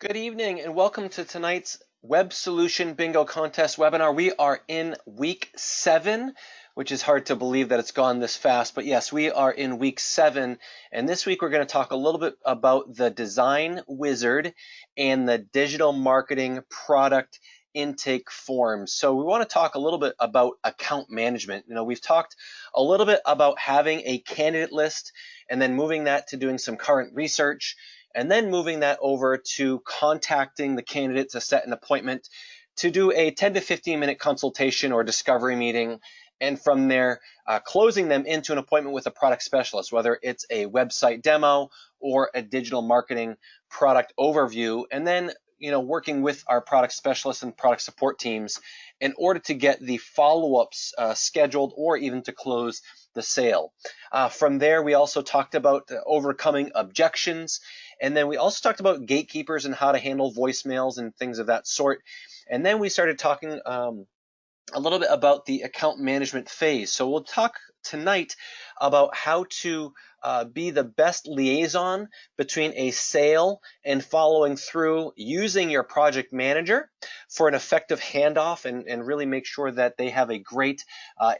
Good evening and welcome to tonight's WebSolution Bingo Contest webinar. We are in week 7, which is hard to believe that it's gone this fast, but yes, we are in week 7, and this week we're going to talk a little bit about the design wizard and the digital marketing product intake forms. So we want to talk a little bit about account management. We've talked a little bit about having a candidate list and then moving that to doing some current research, and then moving that over to contacting the candidate to set an appointment to do a 10 to 15 minute consultation or discovery meeting, and from there closing them into an appointment with a product specialist, whether it's a website demo or a digital marketing product overview, and then working with our product specialists and product support teams in order to get the follow-ups scheduled or even to close the sale. From there, we also talked about overcoming objections, and then we also talked about gatekeepers and how to handle voicemails and things of that sort. And then we started talking a little bit about the account management phase. So we'll talk tonight about how to be the best liaison between a sale and following through using your project manager for an effective handoff, and really make sure that they have a great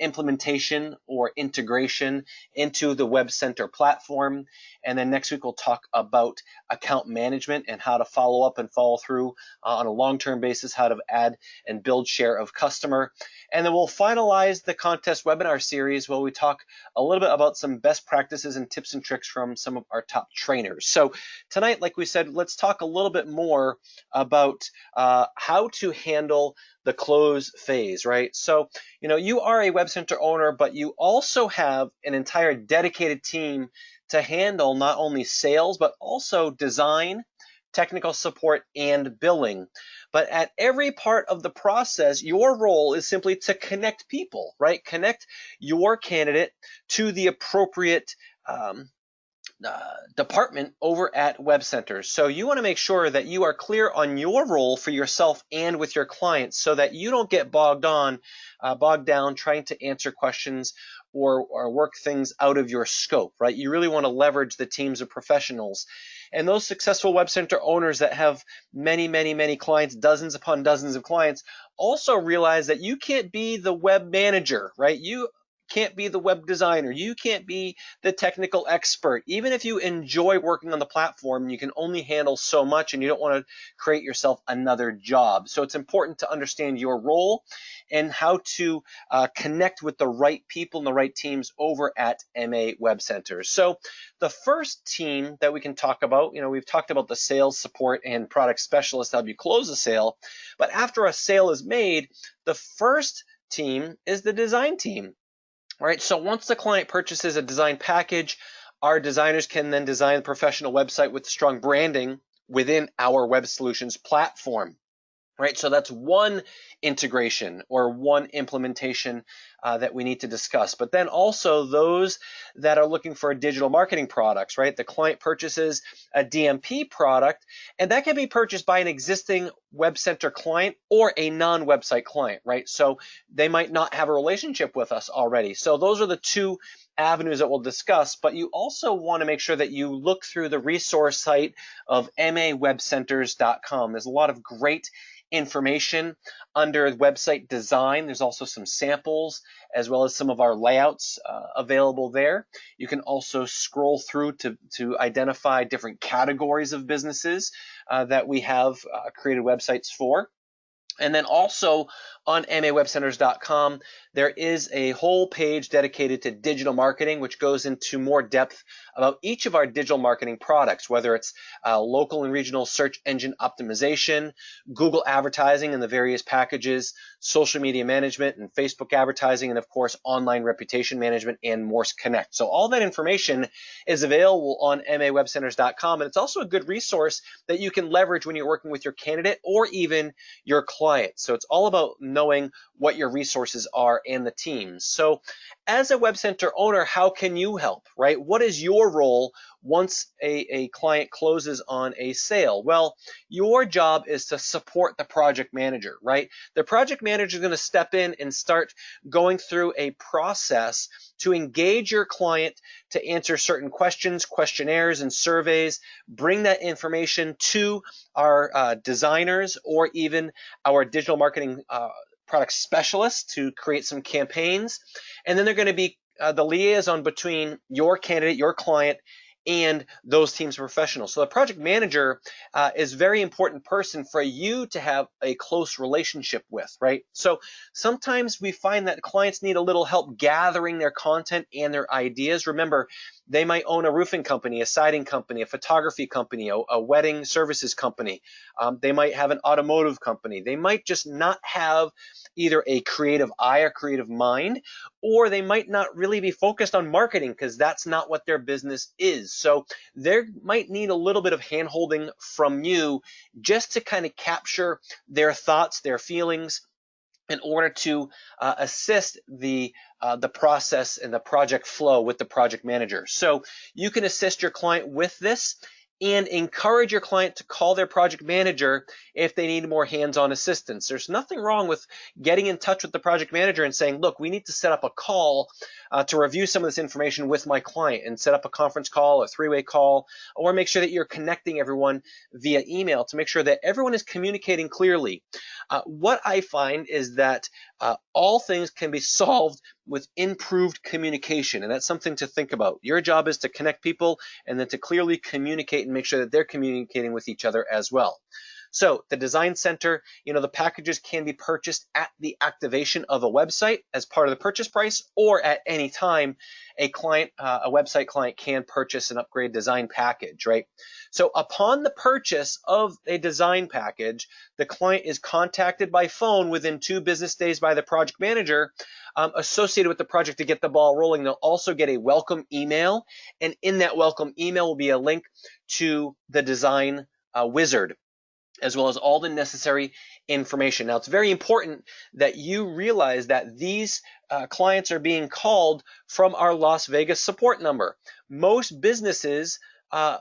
implementation or integration into the Web Center platform. And then next week we'll talk about account management and how to follow up and follow through on a long-term basis, how to add and build share of customer. And then we'll finalize the contest webinar series where we talk a little bit about some best practices and tips and tricks from some of our top trainers. So tonight, like we said, let's talk a little bit more about how to handle the close phase, right? So, you are a Web Center owner, but you also have an entire dedicated team to handle not only sales, but also design, technical support, and billing. But at every part of the process, your role is simply to connect people, right? Connect your candidate to the appropriate department over at Web Centers. So you want to make sure that you are clear on your role for yourself and with your clients so that you don't get bogged down trying to answer questions or work things out of your scope, right? You really want to leverage the teams of professionals. And those successful Web Center owners that have many clients, dozens upon dozens of clients, also realize that you can't be the web manager, right? You can't be the web designer. You can't be the technical expert. Even if you enjoy working on the platform, you can only handle so much, and you don't want to create yourself another job. So it's important to understand your role and how to connect with the right people and the right teams over at MA Web Centers. So the first team that we can talk about, we've talked about the sales support and product specialist to help you close a sale, but after a sale is made, the first team is the design team. All right, so once the client purchases a design package, our designers can then design a professional website with strong branding within our WebSolutions platform. Right, so that's one integration or one implementation that we need to discuss. But then also those that are looking for digital marketing products, right? The client purchases a DMP product, and that can be purchased by an existing Web Center client or a non-website client, right? So they might not have a relationship with us already. So those are the two avenues that we'll discuss, but you also want to make sure that you look through the resource site of mawebcenters.com. There's a lot of great information under website design. There's also some samples as well as some of our layouts available there. You can also scroll through to identify different categories of businesses that we have created websites for. And then also on mawebcenters.com, there is a whole page dedicated to digital marketing, which goes into more depth about each of our digital marketing products, whether it's local and regional search engine optimization, Google advertising and the various packages, social media management and Facebook advertising, and of course, online reputation management and Morse Connect. So all that information is available on mawebcenters.com, and it's also a good resource that you can leverage when you're working with your candidate or even your client. So it's all about knowing what your resources are and the teams. So as a Web Center owner, how can you help, right? What is your role once a client closes on a sale? Well, your job is to support the project manager, right? The project manager is going to step in and start going through a process to engage your client to answer certain questions, questionnaires, and surveys, bring that information to our designers or even our digital marketing product specialists to create some campaigns. And then they're going to be the liaison between your candidate, your client, and those teams of professionals. So the project manager is a very important person for you to have a close relationship with, right? So sometimes we find that clients need a little help gathering their content and their ideas. Remember, they might own a roofing company, a siding company, a photography company, a wedding services company. They might have an automotive company. They might just not have either a creative eye or creative mind, or they might not really be focused on marketing because that's not what their business is. So they might need a little bit of hand-holding from you just to kind of capture their thoughts, their feelings, in order to assist the process and the project flow with the project manager. So you can assist your client with this and encourage your client to call their project manager if they need more hands-on assistance. There's nothing wrong with getting in touch with the project manager and saying, look, we need to set up a call to review some of this information with my client, and set up a conference call, a three-way call, or make sure that you're connecting everyone via email to make sure that everyone is communicating clearly. What I find is that all things can be solved with improved communication, and that's something to think about. Your job is to connect people and then to clearly communicate and make sure that they're communicating with each other as well. So the design center, the packages can be purchased at the activation of a website as part of the purchase price, or at any time a website client can purchase an upgrade design package, right? So upon the purchase of a design package, the client is contacted by phone within 2 business days by the project manager associated with the project to get the ball rolling. They'll also get a welcome email, and in that welcome email will be a link to the design wizard, as well as all the necessary information. Now, it's very important that you realize that these clients are being called from our Las Vegas support number. Most businesses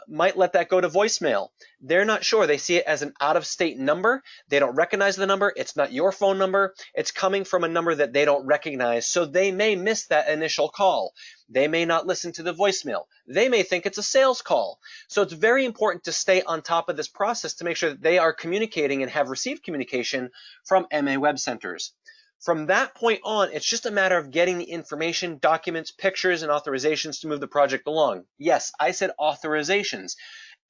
might let that go to voicemail. They're not sure. They see it as an out-of-state number. They don't recognize the number. It's not your phone number. It's coming from a number that they don't recognize. So they may miss that initial call. They may not listen to the voicemail. They may think it's a sales call. So it's very important to stay on top of this process to make sure that they are communicating and have received communication from MA Web Centers. From that point on, it's just a matter of getting the information, documents, pictures, and authorizations to move the project along. Yes, I said authorizations.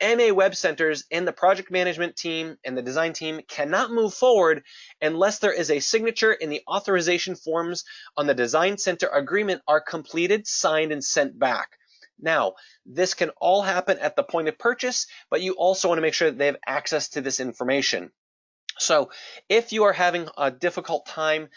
MA Web Centers and the project management team and the design team cannot move forward unless there is a signature and the authorization forms on the design center agreement are completed, signed, and sent back. Now, this can all happen at the point of purchase, but you also want to make sure that they have access to this information. So if you are having a difficult time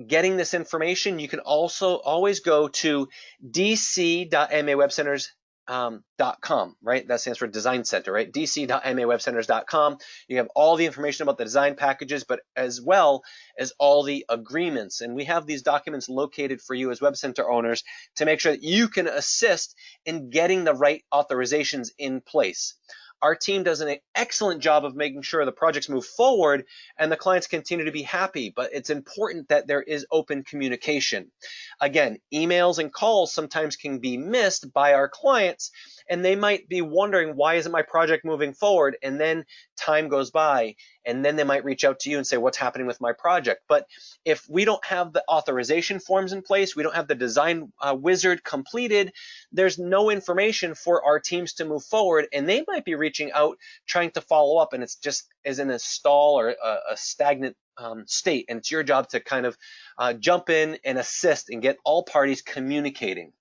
getting this information, you can also always go to dc.mawebcenters.com, right? That stands for Design Center, right? dc.mawebcenters.com. You have all the information about the design packages, but as well as all the agreements. And we have these documents located for you as Web Center owners to make sure that you can assist in getting the right authorizations in place. Our team does an excellent job of making sure the projects move forward and the clients continue to be happy, but it's important that there is open communication. Again, emails and calls sometimes can be missed by our clients, and they might be wondering, why isn't my project moving forward? And then time goes by, and then they might reach out to you and say, what's happening with my project? But if we don't have the authorization forms in place, we don't have the design wizard completed, there's no information for our teams to move forward, and they might be reaching out trying to follow up, and it's just is in a stall or a stagnant state, and it's your job to kind of jump in and assist and get all parties communicating.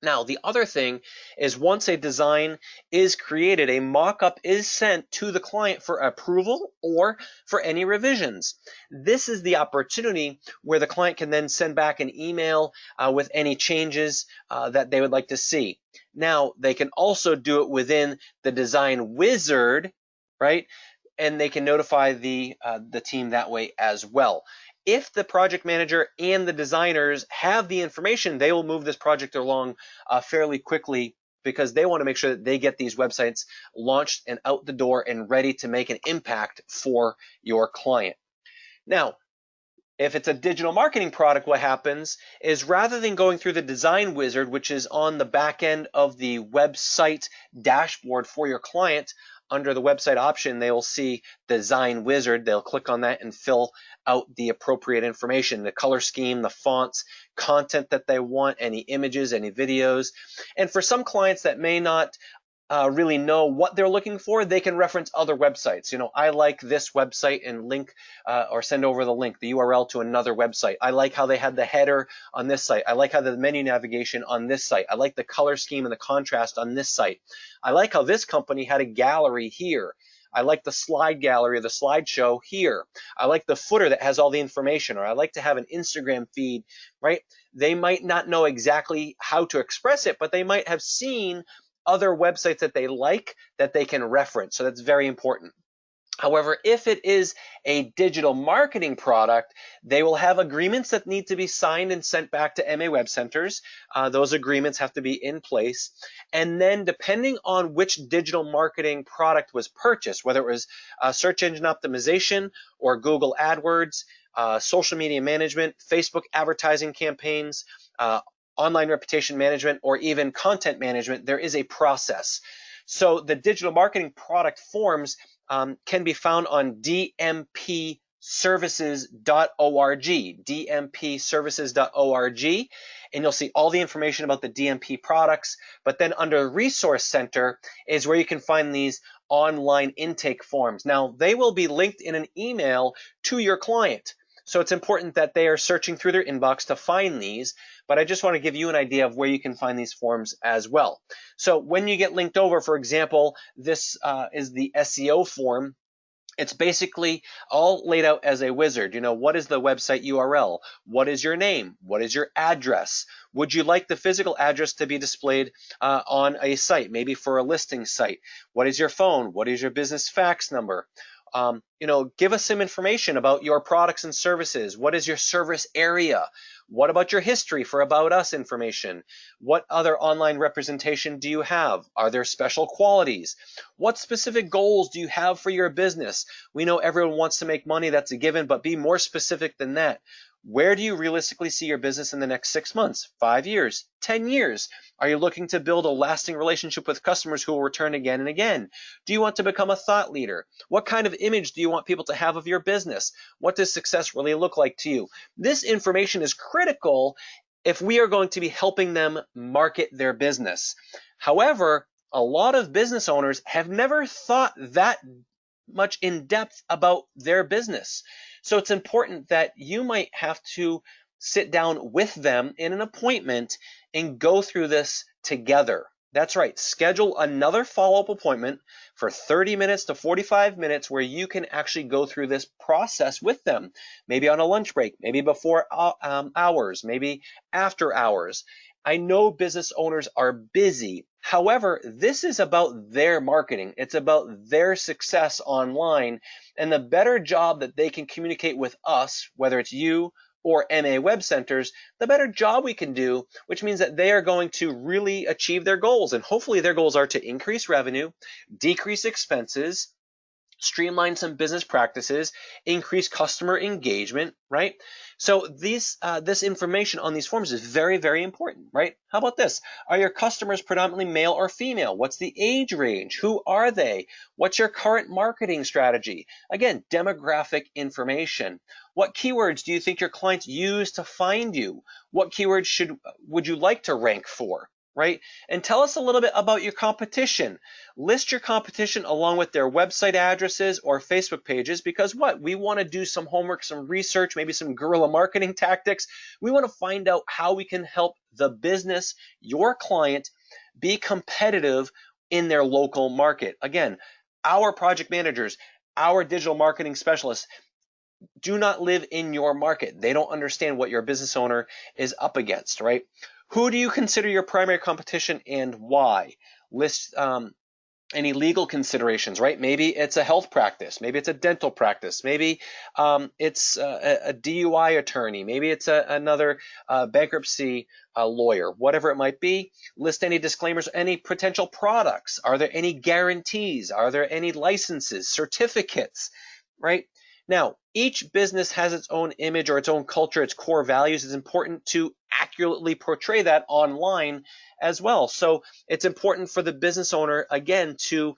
Now, the other thing is, once a design is created, a mock-up is sent to the client for approval or for any revisions. This is the opportunity where the client can then send back an email with any changes that they would like to see. Now, they can also do it within the design wizard, right? And they can notify the team that way as well. If the project manager and the designers have the information, they will move this project along fairly quickly, because they want to make sure that they get these websites launched and out the door and ready to make an impact for your client. Now, If it's a digital marketing product, what happens is rather than going through the design wizard, which is on the back end of the website dashboard for your client, under the website option, they will see design wizard. They'll click on that and fill out the appropriate information, the color scheme, the fonts, content that they want, any images, any videos. And for some clients that may not really know what they're looking for, they can reference other websites. You know, I like this website and link or send over the link, the URL to another website. I like how they had the header on this site. I like how the menu navigation on this site. I like the color scheme and the contrast on this site. I like how this company had a gallery here. I like the slide gallery or the slideshow here. I like the footer that has all the information, or I like to have an Instagram feed, right? They might not know exactly how to express it, but they might have seen other websites that they like that they can reference. So that's very important. However, if it is a digital marketing product, they will have agreements that need to be signed and sent back to MA Web Centers. Those agreements have to be in place. And then depending on which digital marketing product was purchased, whether it was search engine optimization or Google AdWords, social media management, Facebook advertising campaigns, online reputation management, or even content management, there is a process. So the digital marketing product forms can be found on dmpservices.org, dmpservices.org, and you'll see all the information about the DMP products. But then under Resource Center is where you can find these online intake forms. Now, they will be linked in an email to your client. So it's important that they are searching through their inbox to find these, but I just want to give you an idea of where you can find these forms as well. So when you get linked over, for example, this is the SEO form. It's basically all laid out as a wizard. You know, what is the website URL? What is your name? What is your address? Would you like the physical address to be displayed on a site, maybe for a listing site? What is your phone? What is your business fax number? You know, give us some information about your products and services. What is your service area? What about your history for About Us information? What other online representation do you have? Are there special qualities? What specific goals do you have for your business? We know everyone wants to make money, that's a given, but be more specific than that. Where do you realistically see your business in the next 6 months, 5 years, 10 years? Are you looking to build a lasting relationship with customers who will return again and again? Do you want to become a thought leader? What kind of image do you want people to have of your business? What does success really look like to you? This information is critical if we are going to be helping them market their business. However, a lot of business owners have never thought that much in depth about their business. So it's important that you might have to sit down with them in an appointment and go through this together. That's right. Schedule another follow-up appointment for 30 minutes to 45 minutes where you can actually go through this process with them, maybe on a lunch break, maybe before hours, maybe after hours. I know business owners are busy. However, this is about their marketing. It's about their success online, and the better job that they can communicate with us, whether it's you or MA Web Centers, the better job we can do, which means that they are going to really achieve their goals. And hopefully their goals are to increase revenue, decrease expenses, streamline some business practices, increase customer engagement, right? So this information on these forms is very, very important, right? How about this? Are your customers predominantly male or female? What's the age range? Who are they? What's your current marketing strategy? Again, demographic information. What keywords do you think your clients use to find you? What keywords would you like to rank for? Right? And tell us a little bit about your competition. List your competition along with their website addresses or Facebook pages, because what? We want to do some homework, some research, maybe some guerrilla marketing tactics. We want to find out how we can help the business, your client, be competitive in their local market. Again, our project managers, our digital marketing specialists do not live in your market. They don't understand what your business owner is up against, right? Who do you consider your primary competition and why? List any legal considerations, right? Maybe it's a health practice. Maybe it's a dental practice. Maybe it's a DUI attorney. Maybe it's another bankruptcy lawyer, whatever it might be. List any disclaimers, any potential products. Are there any guarantees? Are there any licenses, certificates, right? Now, each business has its own image or its own culture, its core values. It's important to accurately portray that online as well. So it's important for the business owner, again, to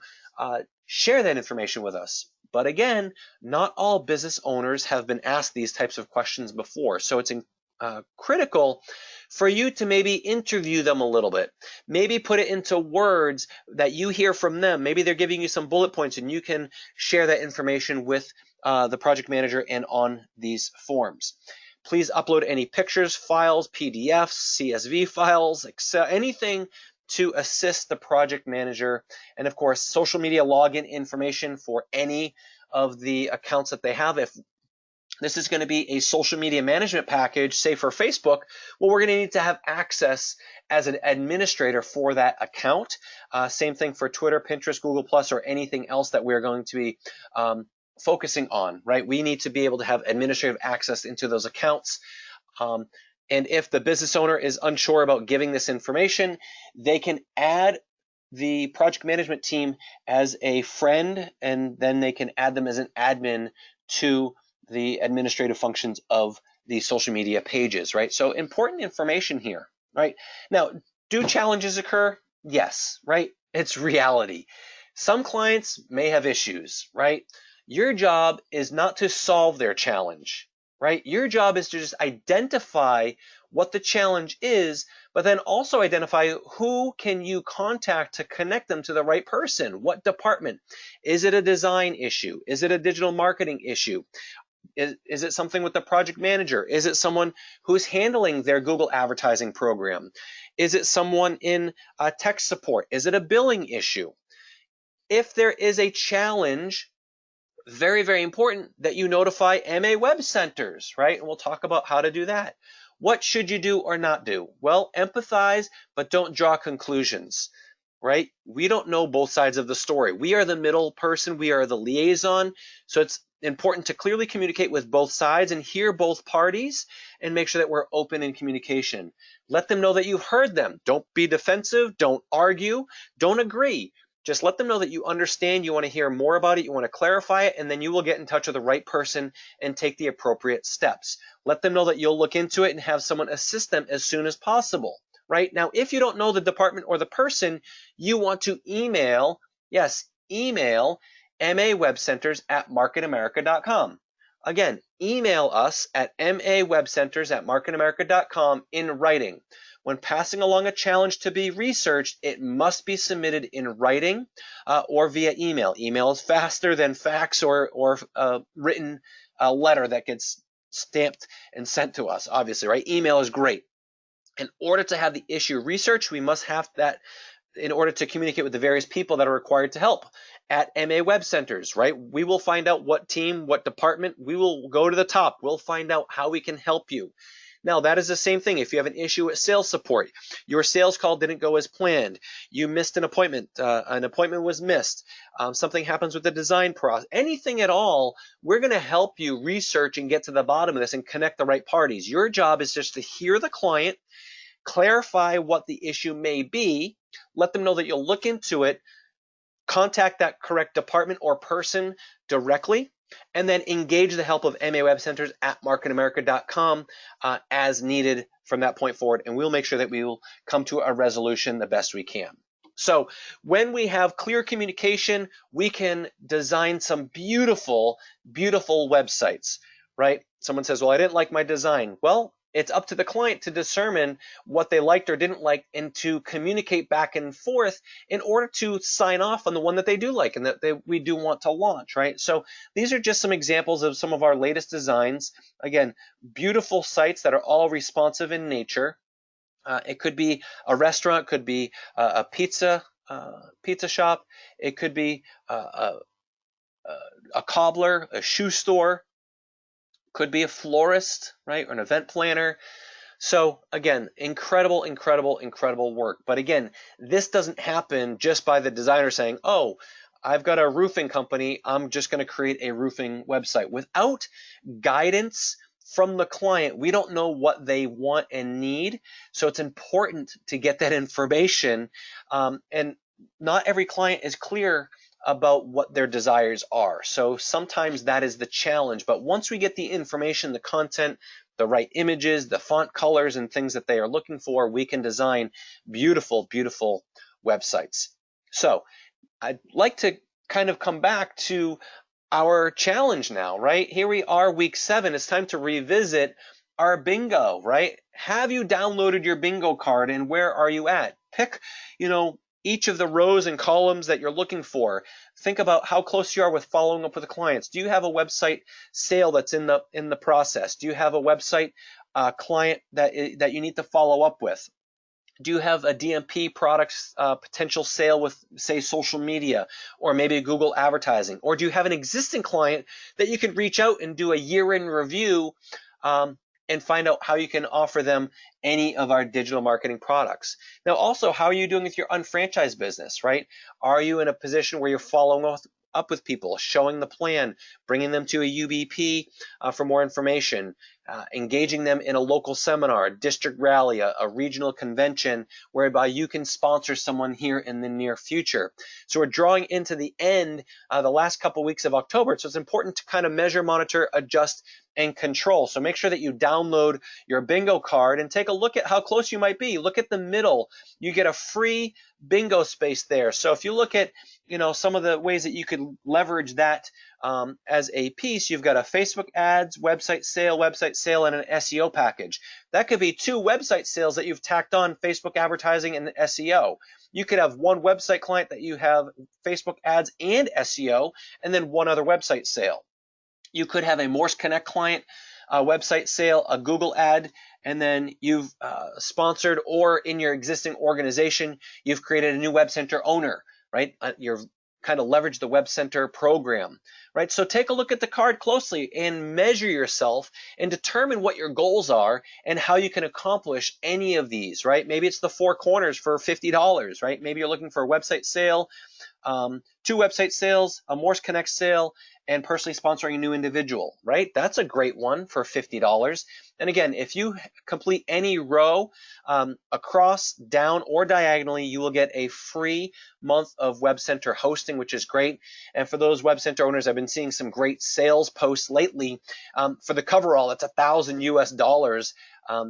share that information with us. But again, not all business owners have been asked these types of questions before. So it's critical for you to maybe interview them a little bit. Maybe put it into words that you hear from them. Maybe they're giving you some bullet points and you can share that information with the project manager and on these forms. Please upload any pictures, files, PDFs, CSV files, Excel, anything to assist the project manager. And of course, social media login information for any of the accounts that they have. If this is going to be a social media management package, say for Facebook, well, we're going to need to have access as an administrator for that account. Same thing for Twitter, Pinterest, Google+, or anything else that we're going to be focusing on, right? We need to be able to have administrative access into those accounts. And if the business owner is unsure about giving this information, they can add the project management team as a friend, and then they can add them as an admin to the administrative functions of the social media pages, right? So important information here, right? Now, do challenges occur? Yes, right? It's reality. Some clients may have issues, right? Your job is not to solve their challenge, right? Your job is to just identify what the challenge is, but then also identify who can you contact to connect them to the right person. What department? Is it a design issue? Is it a digital marketing issue? Is it something with the project manager? Is it someone who's handling their Google advertising program? Is it someone in tech support? Is it a billing issue? If there is a challenge, very, very important that you notify MA Web Centers, right? And we'll talk about how to do that. What should you do or not do? Well, empathize, but don't draw conclusions, right? We don't know both sides of the story. We are the middle person. We are the liaison. So it's important to clearly communicate with both sides and hear both parties and make sure that we're open in communication. Let them know that you've heard them. Don't be defensive. Don't argue. Don't agree. Just let them know that you understand, you want to hear more about it, you want to clarify it, and then you will get in touch with the right person and take the appropriate steps. Let them know that you'll look into it and have someone assist them as soon as possible, right? Now, if you don't know the department or the person, you want to email, yes, email mawebcenters@marketamerica.com. Again, email us at mawebcenters@marketamerica.com in writing. When passing along a challenge to be researched, it must be submitted in writing or via email. Email is faster than fax or written letter that gets stamped and sent to us, obviously, right? Email is great. In order to have the issue researched, we must have that in order to communicate with the various people that are required to help at MA Web Centers, right? We will find out what team, what department. We will go to the top. We'll find out how we can help you. Now, that is the same thing. If you have an issue with sales support, your sales call didn't go as planned, you missed an appointment was missed, something happens with the design process, anything at all, we're going to help you research and get to the bottom of this and connect the right parties. Your job is just to hear the client, clarify what the issue may be, let them know that you'll look into it, contact that correct department or person directly, and then engage the help of MA Web Centers at marketamerica.com as needed from that point forward, and we'll make sure that we will come to a resolution the best we can. So when we have clear communication, we can design some beautiful, beautiful websites, right? Someone says, well, I didn't like my design. Well, it's up to the client to determine what they liked or didn't like and to communicate back and forth in order to sign off on the one that they do like and that we do want to launch, right? So these are just some examples of some of our latest designs. Again, beautiful sites that are all responsive in nature. It could be a restaurant, could be a pizza shop, it could be a cobbler, a shoe store, could be a florist, right, or an event planner. So again, incredible, incredible, incredible work. But again, this doesn't happen just by the designer saying, oh, I've got a roofing company, I'm just going to create a roofing website. Without guidance from the client, we don't know what they want and need. So it's important to get that information. And not every client is clear about what their desires are. So sometimes that is the challenge, but once we get the information, the content, the right images, the font colors, and things that they are looking for, we can design beautiful, beautiful websites. So I'd like to kind of come back to our challenge now, right? Here we are, week 7. It's time to revisit our bingo, right? Have you downloaded your bingo card, and where are you at? Pick, each of the rows and columns that you're looking for. Think about how close you are with following up with the clients. Do you have a website sale that's in the process? Do you have a website client that you need to follow up with? Do you have a DMP products potential sale with, say, social media or maybe Google advertising? Or do you have an existing client that you can reach out and do a year-end review and find out how you can offer them any of our digital marketing products? Now, also, how are you doing with your unfranchised business, right? Are you in a position where you're following up with people, showing the plan, bringing them to a UBP for more information, engaging them in a local seminar, a district rally, a regional convention, whereby you can sponsor someone here in the near future? So we're drawing into the end, the last couple weeks of October, so it's important to kind of measure, monitor, adjust, and control. So make sure that you download your bingo card and take a look at how close you might be. Look at the middle. You get a free bingo space there. So if you look at some of the ways that you could leverage that as a piece, you've got a Facebook ads, website sale, and an SEO package. That could be 2 website sales that you've tacked on Facebook advertising and SEO. You could have one website client that you have Facebook ads and SEO, and then one other website sale. You could have a Morse Connect client, a website sale, a Google ad, and then you've sponsored, or in your existing organization, you've created a new Web Center owner, right? You're kind of leverage the Web Center program, right? So take a look at the card closely and measure yourself and determine what your goals are and how you can accomplish any of these, right? Maybe it's the 4 corners for $50, right? Maybe you're looking for a website sale, 2 website sales, a Morse Connect sale, and personally sponsoring a new individual, right? That's a great one for $50. And again, if you complete any row across, down, or diagonally, you will get a free month of Web Center hosting, which is great. And for those Web Center owners, I've been seeing some great sales posts lately. For the coverall, it's $1,000 US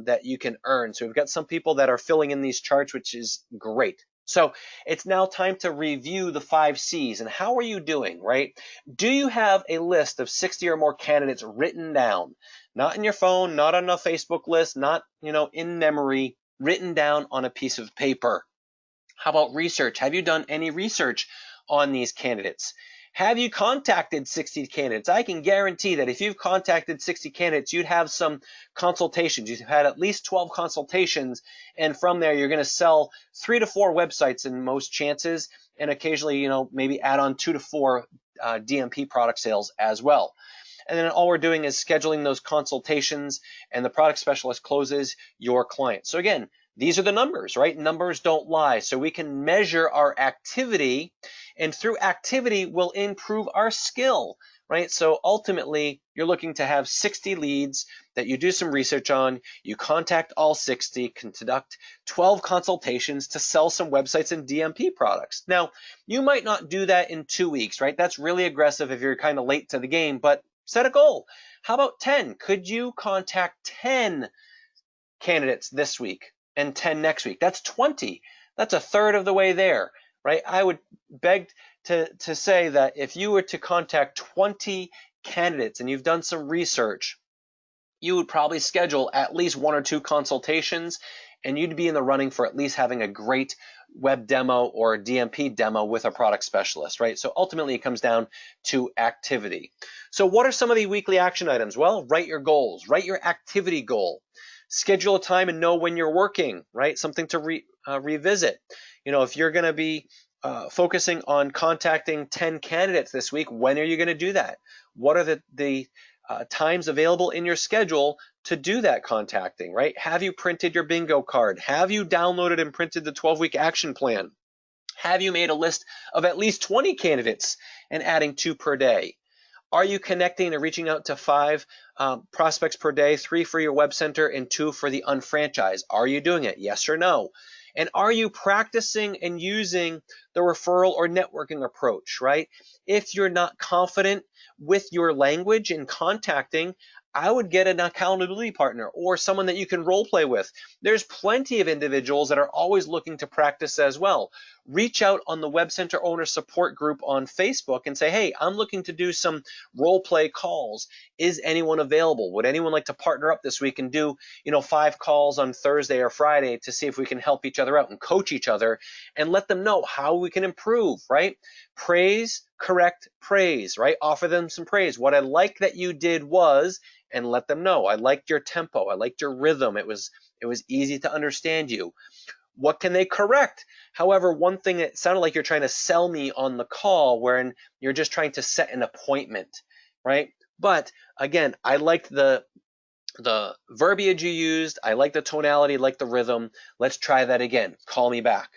that you can earn. So we've got some people that are filling in these charts, which is great. So it's now time to review the 5 C's. And how are you doing, right? Do you have a list of 60 or more candidates written down? Not in your phone, not on a Facebook list, not, in memory, written down on a piece of paper. How about research? Have you done any research on these candidates? Have you contacted 60 candidates? I can guarantee that if you've contacted 60 candidates, you'd have some consultations. You've had at least 12 consultations, and from there, you're going to sell 3 to 4 websites in most chances, and occasionally, maybe add on 2 to 4 DMP product sales as well. And then all we're doing is scheduling those consultations, and the product specialist closes your client. So again, these are the numbers, right? Numbers don't lie. So we can measure our activity, and through activity, we'll improve our skill, right? So ultimately, you're looking to have 60 leads that you do some research on. You contact all 60, conduct 12 consultations to sell some websites and DMP products. Now, you might not do that in 2 weeks, right? That's really aggressive if you're kind of late to the game, but set a goal. How about 10? Could you contact 10 candidates this week and 10 next week? That's 20. That's a third of the way there, right? I would beg to say that if you were to contact 20 candidates and you've done some research, you would probably schedule at least 1 or 2 consultations, and you'd be in the running for at least having a great web demo or a DMP demo with a product specialist, right? So ultimately it comes down to activity. So what are some of the weekly action items? Well, write your goals, write your activity goal, schedule a time and know when you're working, right? Something to revisit. If you're going to be focusing on contacting 10 candidates this week, when are you going to do that? What are the times available in your schedule to do that contacting, right? Have you printed your bingo card? Have you downloaded and printed the 12-week action plan? Have you made a list of at least 20 candidates and adding 2 per day? Are you connecting and reaching out to 5 prospects per day, 3 for your web center and 2 for the unfranchised? Are you doing it? Yes or no? And are you practicing and using the referral or networking approach, right? If you're not confident with your language in contacting, I would get an accountability partner or someone that you can role play with. There's plenty of individuals that are always looking to practice as well. Reach out on the Web Center Owner Support group on Facebook and say, hey, I'm looking to do some role play calls. Is anyone available? Would anyone like to partner up this week and do, 5 calls on Thursday or Friday to see if we can help each other out and coach each other and let them know how we can improve, right? Praise, correct, praise, right? Offer them some praise. What I like that you did was, and let them know, I liked your tempo, I liked your rhythm, it was easy to understand you. What can they correct? However, one thing that sounded like you're trying to sell me on the call, wherein you're just trying to set an appointment, right? But again, I liked the verbiage you used, I like the tonality, I like the rhythm. Let's try that again. Call me back,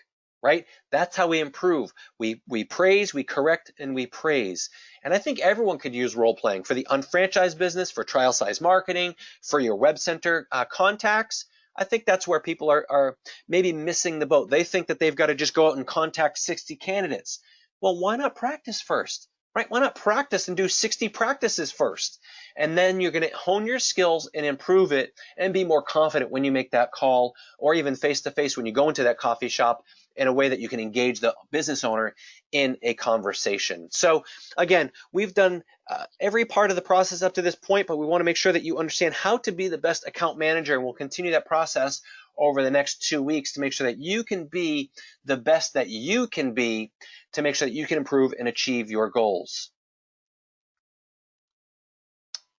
right? That's how we improve. We praise, we correct, and we praise. And I think everyone could use role playing for the unfranchised business, for trial size marketing, for your web center contacts. I think that's where people are maybe missing the boat. They think that they've got to just go out and contact 60 candidates. Well, why not practice first, right? Why not practice and do 60 practices first? And then you're going to hone your skills and improve it and be more confident when you make that call, or even face-to-face when you go into that coffee shop, in a way that you can engage the business owner in a conversation. So again, we've done every part of the process up to this point, but we want to make sure that you understand how to be the best account manager, and we'll continue that process over the next 2 weeks to make sure that you can be the best that you can be, to make sure that you can improve and achieve your goals.